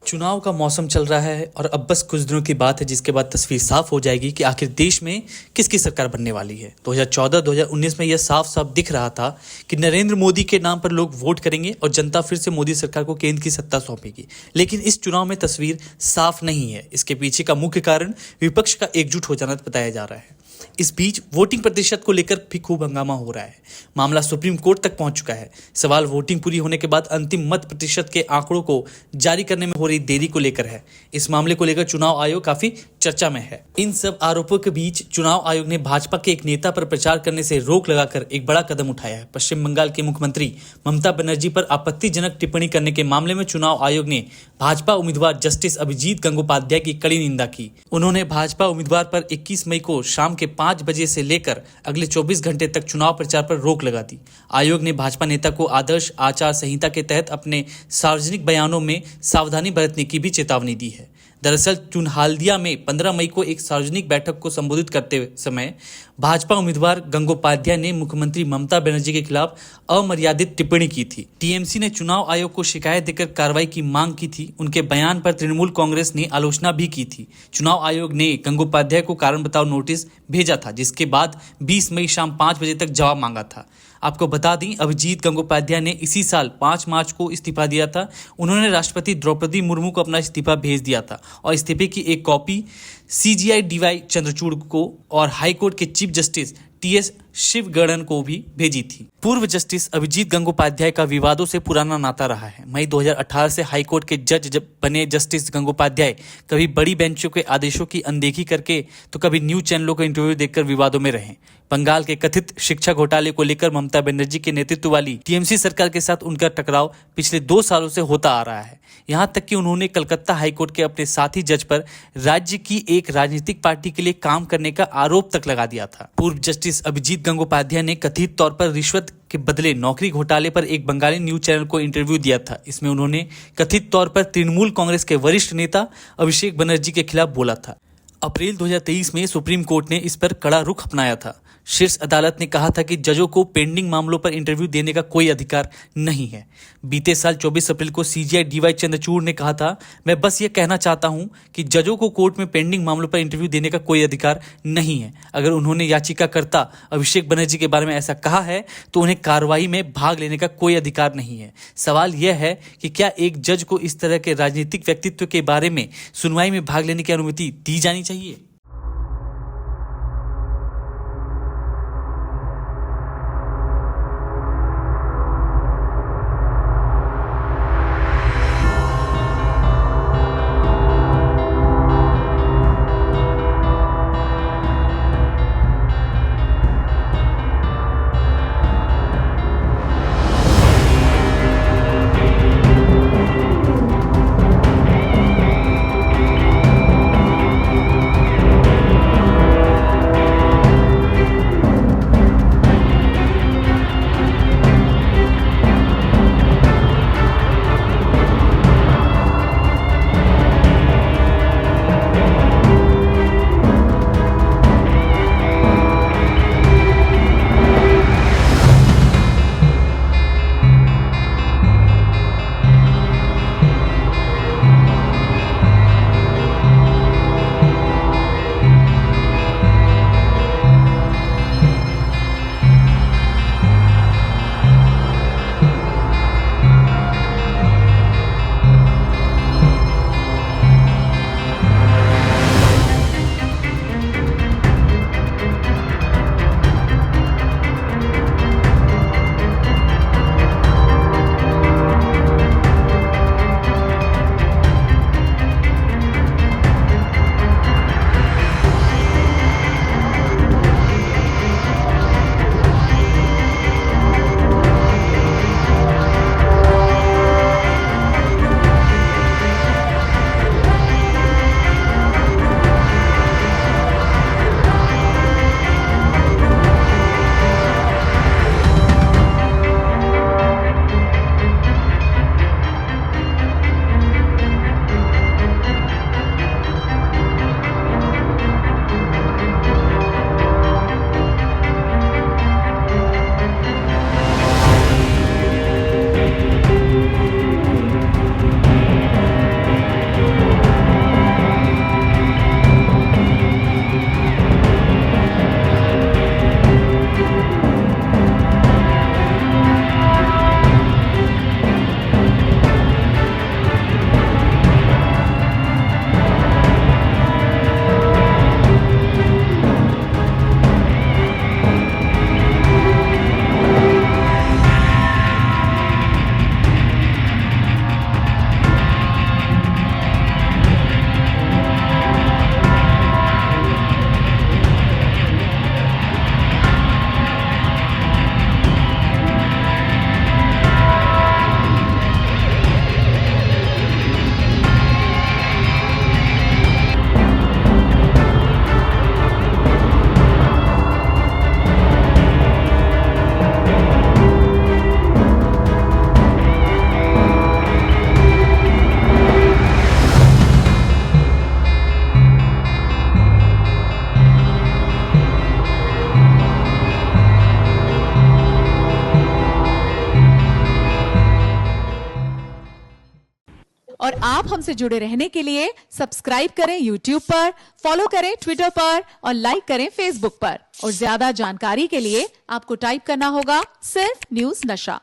चुनाव का मौसम चल रहा है और अब बस कुछ दिनों की बात है जिसके बाद तस्वीर साफ हो जाएगी कि आखिर देश में किसकी सरकार बनने वाली है। 2014-2019 में यह साफ साफ दिख रहा था कि नरेंद्र मोदी के नाम पर लोग वोट करेंगे और जनता फिर से मोदी सरकार को केंद्र की सत्ता सौंपेगी। लेकिन इस चुनाव में तस्वीर साफ नहीं है। इसके पीछे का मुख्य कारण विपक्ष का एकजुट हो जाना बताया जा रहा है। इस बीच वोटिंग प्रतिशत को लेकर भी खूब हंगामा हो रहा है। मामला सुप्रीम कोर्ट तक पहुंच चुका है। सवाल वोटिंग पूरी होने के बाद अंतिम मत प्रतिशत के आंकड़ों को जारी करने में हो रही देरी को लेकर है। इस मामले को लेकर चुनाव आयोग काफी चर्चा में है। इन सब आरोपों के बीच चुनाव आयोग ने भाजपा के एक नेता पर प्रचार करने से रोक लगाकर एक बड़ा कदम उठाया है। पश्चिम बंगाल के मुख्यमंत्री ममता बनर्जी पर आपत्तिजनक टिप्पणी करने के मामले में चुनाव आयोग ने भाजपा उम्मीदवार जस्टिस अभिजीत गंगोपाध्याय की कड़ी निंदा की। उन्होंने भाजपा उम्मीदवार पर 21 मई को शाम के 5 बजे से लेकर अगले 24 घंटे तक चुनाव प्रचार पर रोक लगा दी। आयोग ने भाजपा नेता को आदर्श आचार संहिता के तहत अपने सार्वजनिक बयानों में सावधानी बरतने की भी चेतावनी दी है। दरअसल चुनहाल्दिया में 15 मई को एक सार्वजनिक बैठक को संबोधित करते समय भाजपा उम्मीदवार गंगोपाध्याय ने मुख्यमंत्री ममता बनर्जी के खिलाफ अमर्यादित टिप्पणी की थी। टीएमसी ने चुनाव आयोग को शिकायत देकर कार्रवाई की मांग की थी। उनके बयान पर तृणमूल कांग्रेस ने आलोचना भी की थी। चुनाव आयोग ने गंगोपाध्याय को कारण बताओ नोटिस भेजा था, जिसके बाद 20 मई शाम 5 बजे तक जवाब मांगा था। आपको बता दें, अभिजीत गंगोपाध्याय ने इसी साल 5 मार्च को इस्तीफा दिया था। उन्होंने राष्ट्रपति द्रौपदी मुर्मू को अपना इस्तीफा भेज दिया था और इस्तीफे की एक कॉपी सीजीआई डीवाई चंद्रचूड़ को और हाईकोर्ट के चीफ जस्टिस टीएस शिवगणन को भी भेजी थी। पूर्व जस्टिस अभिजीत गंगोपाध्याय का विवादों से पुराना नाता रहा है। मई 2018 से हाईकोर्ट के जज जब बने जस्टिस गंगोपाध्याय कभी बड़ी बेंचों के आदेशों की अनदेखी करके तो कभी न्यूज चैनलों को इंटरव्यू देकर विवादों में रहे। बंगाल के कथित शिक्षा घोटाले को लेकर ममता बनर्जी के नेतृत्व वाली टीएमसी सरकार के साथ उनका टकराव पिछले 2 सालों से होता आ रहा है। यहाँ तक कि उन्होंने कलकत्ता हाईकोर्ट के अपने साथी जज पर राज्य की एक राजनीतिक पार्टी के लिए काम करने का आरोप तक लगा दिया था। पूर्व जस्टिस अभिजीत गंगोपाध्याय ने कथित तौर पर रिश्वत के बदले नौकरी घोटाले पर एक बंगाली न्यूज चैनल को इंटरव्यू दिया था। इसमें उन्होंने कथित तौर पर तृणमूल कांग्रेस के वरिष्ठ नेता अभिषेक बनर्जी के खिलाफ बोला था। अप्रैल 2023 में सुप्रीम कोर्ट ने इस पर कड़ा रुख अपनाया था। शीर्ष अदालत ने कहा था कि जजों को पेंडिंग मामलों पर इंटरव्यू देने का कोई अधिकार नहीं है। बीते साल 24 अप्रैल को सीजीआई डीवाई चंद्रचूड़ ने कहा था, मैं बस ये कहना चाहता हूं कि जजों को कोर्ट में पेंडिंग मामलों पर इंटरव्यू देने का कोई अधिकार नहीं है। अगर उन्होंने याचिकाकर्ता अभिषेक बनर्जी के बारे में ऐसा कहा है तो उन्हें कार्रवाई में भाग लेने का कोई अधिकार नहीं है। सवाल यह है कि क्या एक जज को इस तरह के राजनीतिक व्यक्तित्व के बारे में सुनवाई में भाग लेने की अनुमति दी जानी चाहिए? और आप हमसे जुड़े रहने के लिए सब्सक्राइब करें YouTube पर, फॉलो करें ट्विटर पर और लाइक करें Facebook पर। और ज्यादा जानकारी के लिए आपको टाइप करना होगा सिर्फ न्यूज नशा।